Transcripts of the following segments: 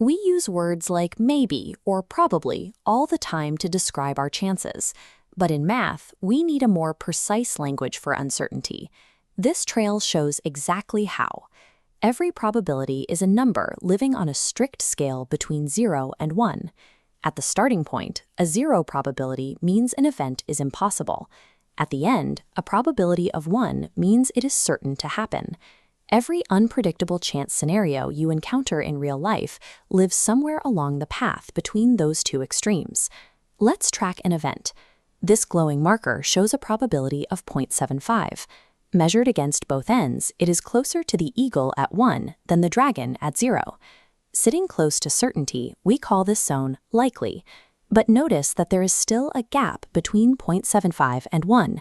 We use words like maybe or probably all the time to describe our chances. But in math, we need a more precise language for uncertainty. This trail shows exactly how. Every probability is a number living on a strict scale between 0 and 1. At the starting point, a 0 probability means an event is impossible. At the end, a probability of 1 means it is certain to happen. Every unpredictable chance scenario you encounter in real life lives somewhere along the path between those two extremes. Let's track an event. This glowing marker shows a probability of 0.75. Measured against both ends, it is closer to the eagle at 1 than the dragon at 0. Sitting close to certainty, we call this zone likely. But notice that there is still a gap between 0.75 and 1.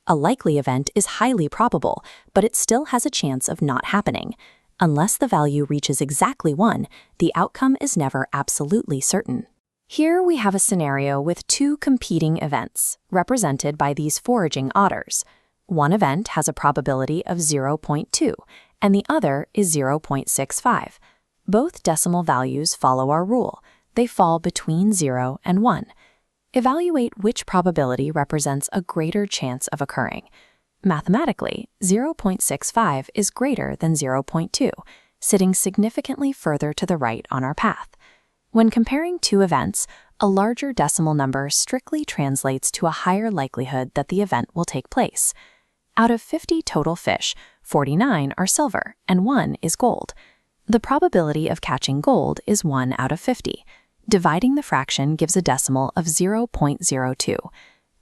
A likely event is highly probable, but it still has a chance of not happening. Unless the value reaches exactly 1, the outcome is never absolutely certain. Here we have a scenario with two competing events, represented by these foraging otters. One event has a probability of 0.2, and the other is 0.65. Both decimal values follow our rule. They fall between 0 and 1. Evaluate which probability represents a greater chance of occurring. Mathematically, 0.65 is greater than 0.2, sitting significantly further to the right on our path. When comparing two events, a larger decimal number strictly translates to a higher likelihood that the event will take place. Out of 50 total fish, 49 are silver and 1 is gold. The probability of catching gold is 1 out of 50. Dividing the fraction gives a decimal of 0.02.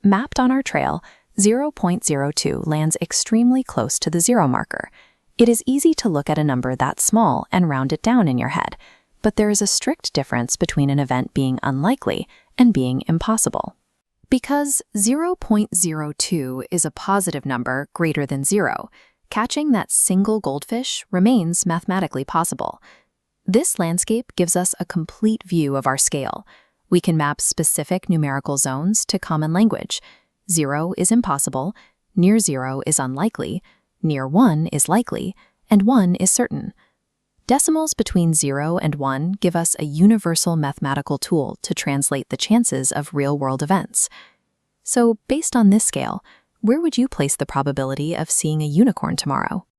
Mapped on our trail, 0.02 lands extremely close to the 0 marker. It is easy to look at a number that small and round it down in your head, but there is a strict difference between an event being unlikely and being impossible. Because 0.02 is a positive number greater than 0, catching that single goldfish remains mathematically possible. This landscape gives us a complete view of our scale. We can map specific numerical zones to common language. 0 is impossible, near 0 is unlikely, near 1 is likely, and 1 is certain. Decimals between 0 and 1 give us a universal mathematical tool to translate the chances of real-world events. So, based on this scale, where would you place the probability of seeing a unicorn tomorrow?